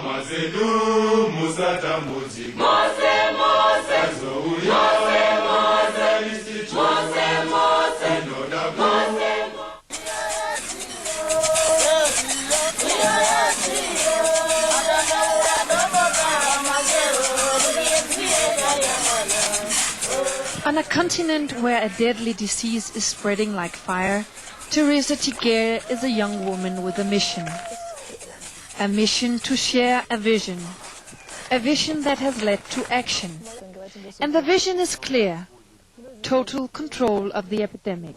On a continent where a deadly disease is spreading like fire, Teresa Tigere is a young woman with a mission. A mission to share a vision that has led to action. And the vision is clear: total control of the epidemic.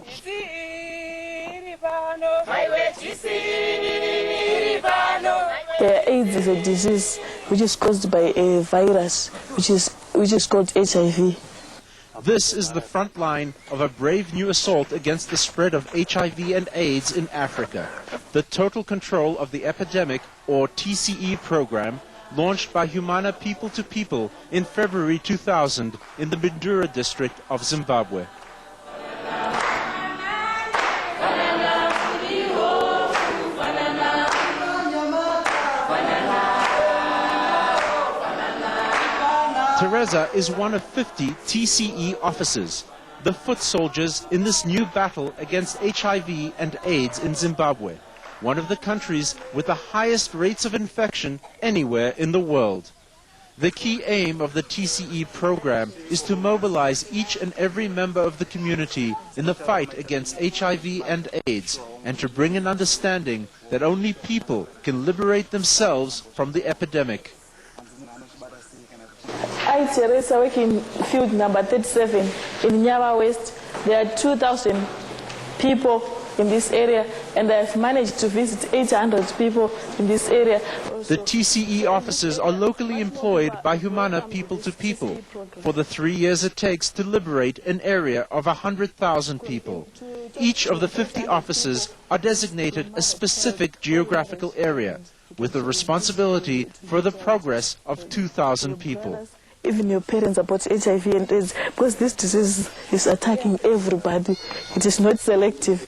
AIDS is a disease which is caused by a virus which is called HIV. This is the front line of a brave new assault against the spread of HIV and AIDS in Africa. The Total Control of the Epidemic, or TCE program, launched by Humana People to People in February 2000 in the Bindura district of Zimbabwe. Teresa is one of 50 TCE officers, the foot soldiers in this new battle against HIV and AIDS in Zimbabwe, one of the countries with the highest rates of infection anywhere in the world. The key aim of the TCE program is to mobilize each and every member of the community in the fight against HIV and AIDS, and to bring an understanding that only people can liberate themselves from the epidemic. I, Teresa, work in field number 37 in Nyaba West. There are 2,000 people in this area, and I've managed to visit 800 people in this area. The TCE officers are locally employed by Humana People to People for the 3 years it takes to liberate an area of 100,000 people. Each of the 50 officers are designated a specific geographical area with the responsibility for the progress of 2,000 people. Even your parents about HIV and AIDS, because this disease is attacking everybody. It is not selective.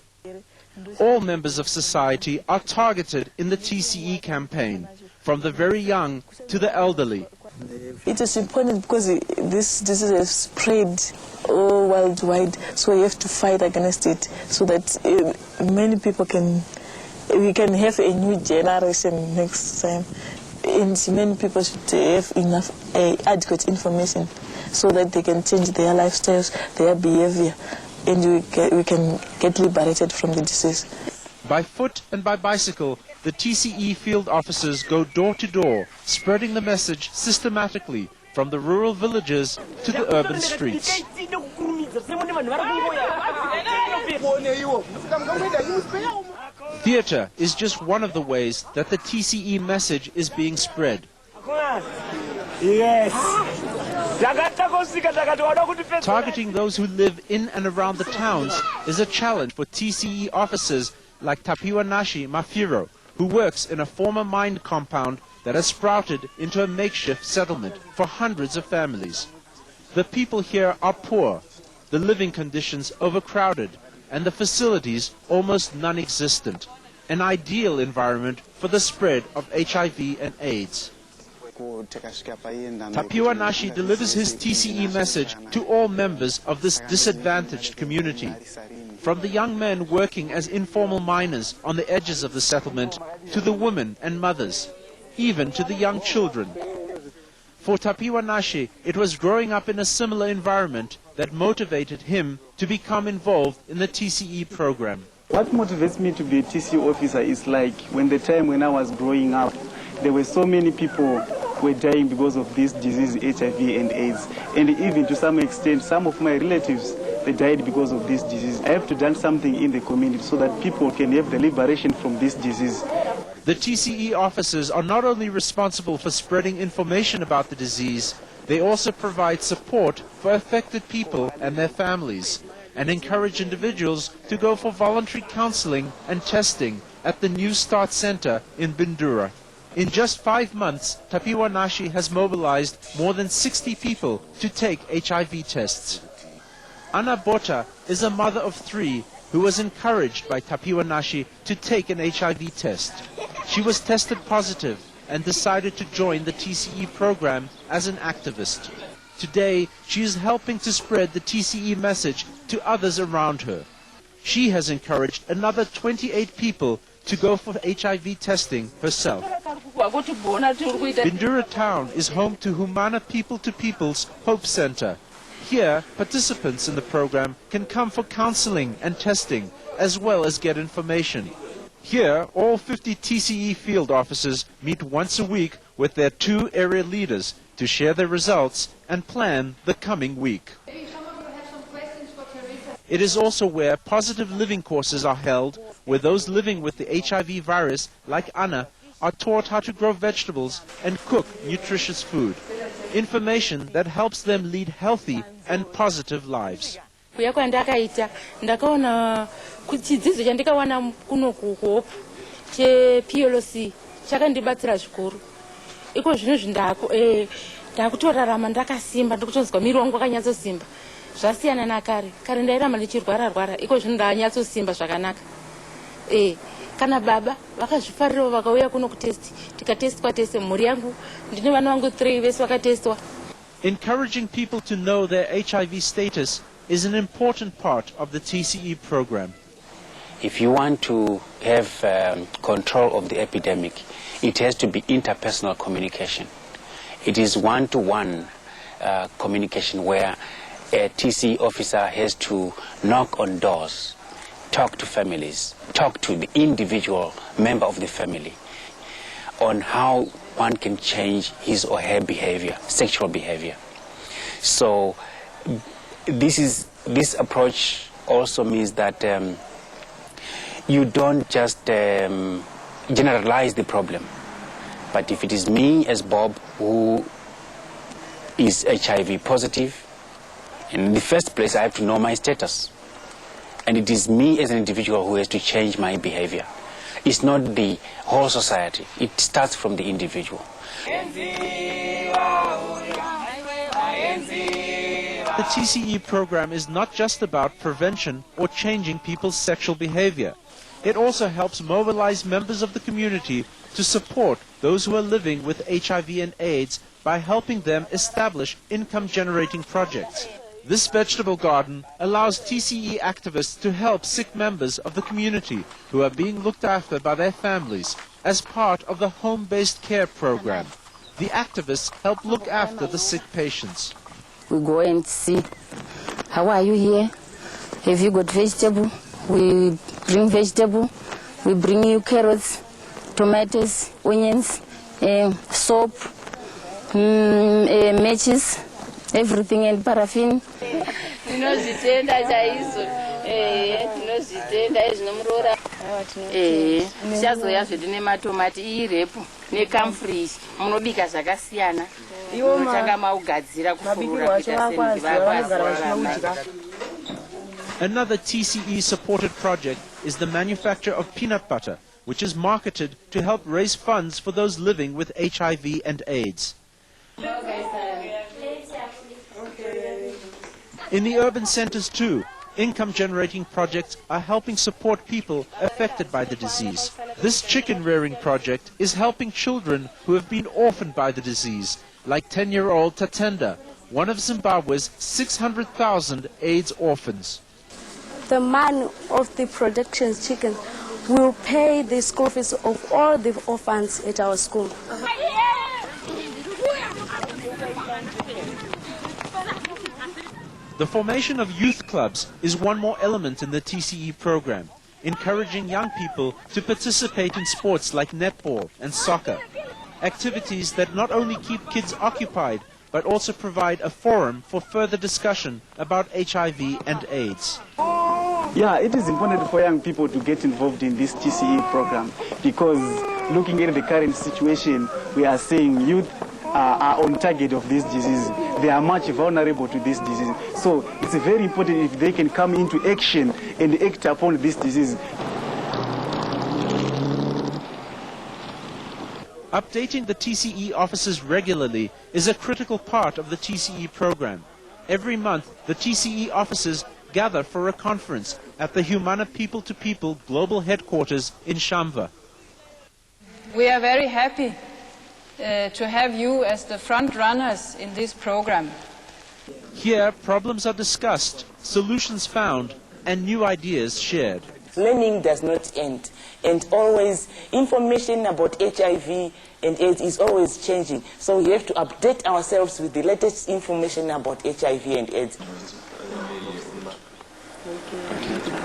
All members of society are targeted in the TCE campaign, from the very young to the elderly. It is important because this disease has spread all worldwide, so we have to fight against it so that many people we can have a new generation next time. And many people should have enough adequate information so that they can change their lifestyles, their behavior, and we can get liberated from the disease. By foot and by bicycle, the TCE field officers go door to door, spreading the message systematically from the rural villages to the urban streets. Theatre is just one of the ways that the TCE message is being spread. Yes. Targeting those who live in and around the towns is a challenge for TCE officers like Tapiwa Nashi Mafiro, who works in a former mine compound that has sprouted into a makeshift settlement for hundreds of families. The people here are poor, the living conditions overcrowded, and the facilities almost non-existent. An ideal environment for the spread of HIV and AIDS. Tapiwa Nashi delivers his TCE message to all members of this disadvantaged community, from the young men working as informal miners on the edges of the settlement to the women and mothers, even to the young children. For Tapiwa Nashi, it was growing up in a similar environment that motivated him to become involved in the TCE program. What motivates me to be a TCE officer is like when I was growing up, there were so many people who were dying because of this disease, HIV and AIDS. And even to some extent, some of my relatives, they died because of this disease. I have to do something in the community so that people can have the liberation from this disease. The TCE officers are not only responsible for spreading information about the disease, they also provide support for affected people and their families, and encourage individuals to go for voluntary counseling and testing at the New Start Center in Bindura. In just 5 months, Tapiwa Nashi has mobilized more than 60 people to take HIV tests. Anna Bota is a mother of 3 who was encouraged by Tapiwa Nashi to take an HIV test. She was tested positive and decided to join the TCE program as an activist. Today, she is helping to spread the TCE message to others around her. She has encouraged another 28 people to go for HIV testing herself. Bindura town is home to Humana People to People's Hope Center. Here, participants in the program can come for counseling and testing, as well as get information. Here, all 50 TCE field officers meet once a week with their 2 area leaders to share their results and plan the coming week. It is also where positive living courses are held, where those living with the HIV virus, like Anna, are taught how to grow vegetables and cook nutritious food. Information that helps them lead healthy and positive lives. Ndakaona chidzidzo chandikawana kuno kuhope chePLC chakandibatsira zvikuru. Iko zvinozvi ndakutorarama ndakasimba ndikutonzwa miri wangu wakanyatsosimba. Zvasiyana nakare. Kare ndairamba ndichirwara iko zvino ndanyatsosimba zvakanaka. Kana baba vakazvifarira vakauya kuno kutesti tikatestwa tese mhuri yangu ndine vana vangu 3 vese vakatestwa. Encouraging people to know their HIV status is an important part of the TCE program. If you want to have control of the epidemic, it has to be interpersonal communication. It is one-to-one communication where a TCE officer has to knock on doors, talk to families, talk to the individual member of the family on how one can change his or her behavior, sexual behavior. So this approach also means that you don't just generalize the problem, but if it is me as Bob who is HIV positive, in the first place I have to know my status, and it is me as an individual who has to change my behavior. It's not the whole society, it starts from the individual. The TCE program is not just about prevention or changing people's sexual behavior. It also helps mobilize members of the community to support those who are living with HIV and AIDS by helping them establish income-generating projects. This vegetable garden allows TCE activists to help sick members of the community who are being looked after by their families as part of the home-based care program. The activists help look after the sick patients. We go and see, how are you here? Have you got vegetable? We bring vegetable. We bring you carrots, tomatoes, onions, soap, matches, everything, and paraffin. Another TCE-supported project is the manufacture of peanut butter, which is marketed to help raise funds for those living with HIV and AIDS. In the urban centers too, income-generating projects are helping support people affected by the disease. This chicken-rearing project is helping children who have been orphaned by the disease, like 10-year-old Tatenda, one of Zimbabwe's 600,000 AIDS orphans. The man of the production chicken will pay the school fees of all the orphans at our school. The formation of youth clubs is one more element in the TCE program, encouraging young people to participate in sports like netball and soccer, activities that not only keep kids occupied, but also provide a forum for further discussion about HIV and AIDS. Yeah, it is important for young people to get involved in this TCE program because looking at the current situation, we are seeing youth are on target of this disease. They are much vulnerable to this disease. So it's very important if they can come into action and act upon this disease. Updating the TCE officers regularly is a critical part of the TCE program. Every month, the TCE officers gather for a conference at the Humana People to People Global Headquarters in Shamva. We are very happy to have you as the front runners in this program. Here, problems are discussed, solutions found, and new ideas shared. Learning does not end, and always information about HIV and AIDS is always changing. So we have to update ourselves with the latest information about HIV and AIDS.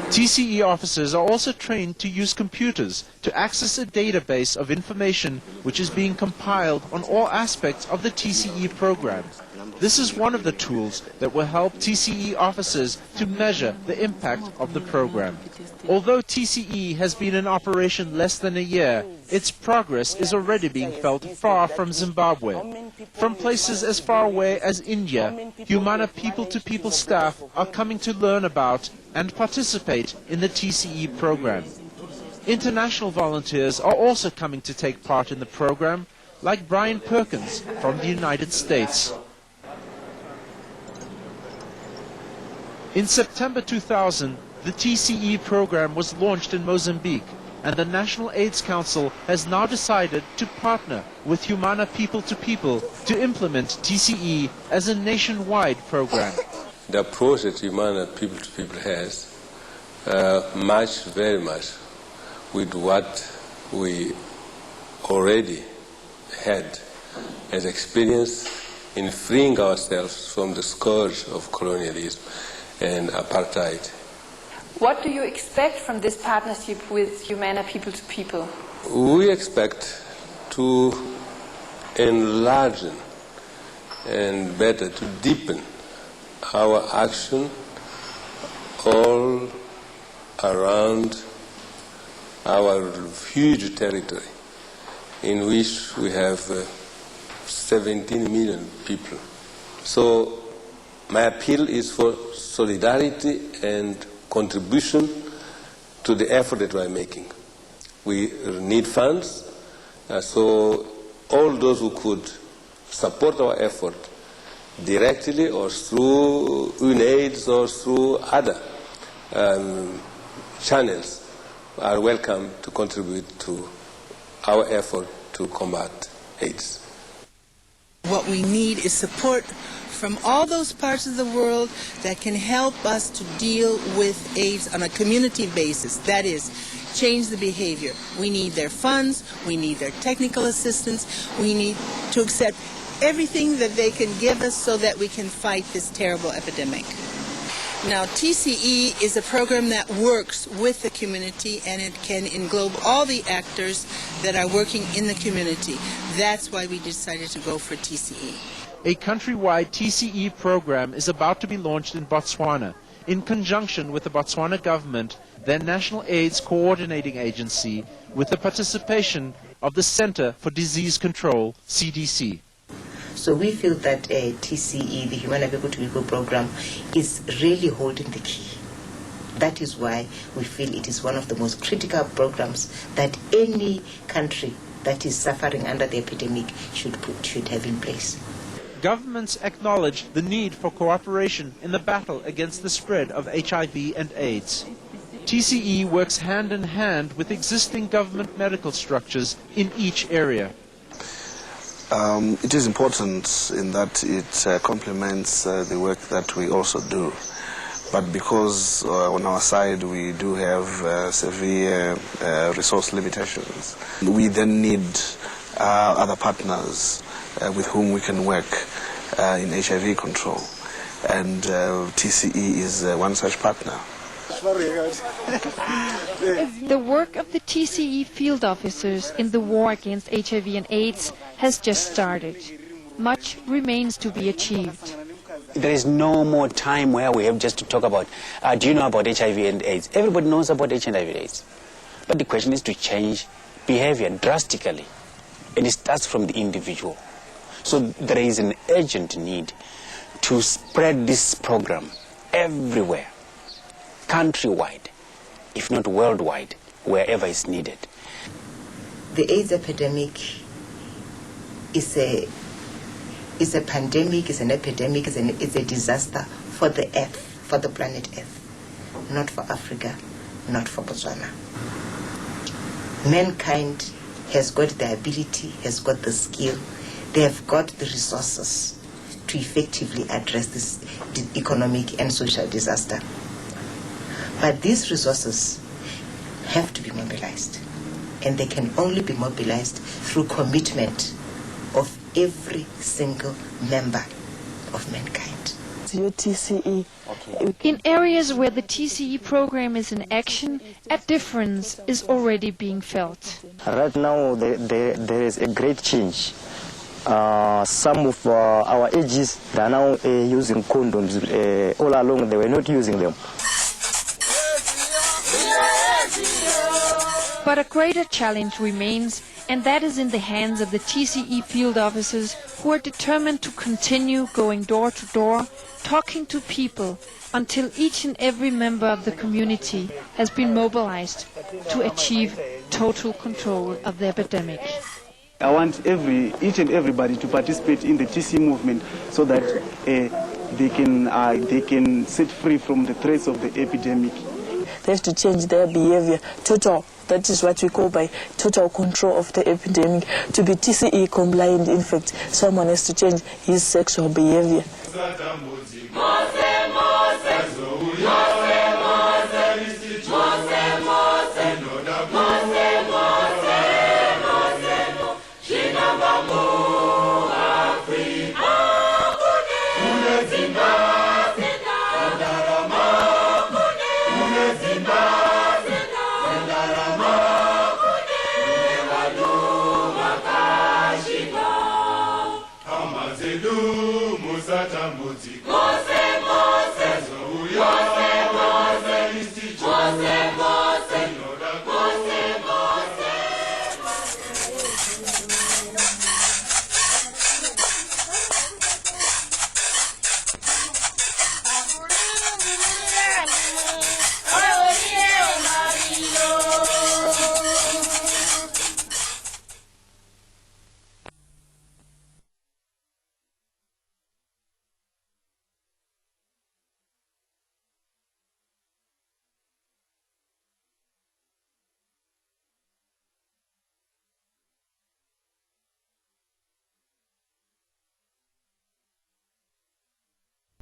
TCE officers are also trained to use computers to access a database of information which is being compiled on all aspects of the TCE program. This is one of the tools that will help TCE officers to measure the impact of the program. Although TCE has been in operation less than a year, its progress is already being felt far from Zimbabwe. From places as far away as India, Humana people-to-people staff are coming to learn about and participate in the TCE program. International volunteers are also coming to take part in the program, like Brian Perkins from the United States. In September 2000, the TCE program was launched in Mozambique, and the National AIDS Council has now decided to partner with Humana people-to-people to implement TCE as a nationwide program. The approach that Humana people-to-people has matches very much with what we already had as experience in freeing ourselves from the scourge of colonialism and apartheid. What do you expect from this partnership with Humana people-to-people? We expect to enlarge and better to deepen our action all around our huge territory in which we have 17 million people. So my appeal is for solidarity and contribution to the effort that we are making. We need funds, so all those who could support our effort directly or through UNAIDS or through other channels are welcome to contribute to our effort to combat AIDS. What we need is support from all those parts of the world that can help us to deal with AIDS on a community basis. That is, change the behavior. We need their funds, we need their technical assistance, we need to accept everything that they can give us so that we can fight this terrible epidemic. Now, TCE is a program that works with the community, and it can englobe all the actors that are working in the community. That's why we decided to go for TCE. A countrywide TCE program is about to be launched in Botswana in conjunction with the Botswana government, their National AIDS Coordinating Agency, with the participation of the Center for Disease Control, CDC. So we feel that TCE, the Humana people-to-people program, is really holding the key. That is why we feel it is one of the most critical programs that any country that is suffering under the epidemic should have in place. Governments acknowledge the need for cooperation in the battle against the spread of HIV and AIDS. TCE works hand in hand with existing government medical structures in each area. It is important in that it complements the work that we also do. But because on our side we do have severe resource limitations, we then need other partners with whom we can work in HIV control. And TCE is one such partner. The work of the TCE field officers in the war against HIV and AIDS has just started. Much remains to be achieved. There is no more time where we have just to talk about, do you know about HIV and AIDS? Everybody knows about HIV and AIDS. But the question is to change behavior drastically. And it starts from the individual. So there is an urgent need to spread this program everywhere, countrywide, if not worldwide, wherever it's needed. The AIDS epidemic is a pandemic, is an epidemic, is a disaster for the Earth, for the planet Earth, not for Africa, not for Botswana. Mankind has got the ability, has got the skill, they have got the resources to effectively address this economic and social disaster. But these resources have to be mobilized, and they can only be mobilized through commitment of every single member of mankind. Your TCE. In areas where the TCE program is in action, a difference is already being felt. Right now, there is a great change. Some of our ages, they are now using condoms. All along, they were not using them. But a greater challenge remains, and that is in the hands of the TCE field officers, who are determined to continue going door to door, talking to people, until each and every member of the community has been mobilized to achieve total control of the epidemic. I want each and everybody to participate in the TCE movement so that they can set free from the threats of the epidemic. They have to change their behavior, total. That is what we call by total control of the epidemic. To be TCE compliant, in fact, someone has to change his sexual behavior.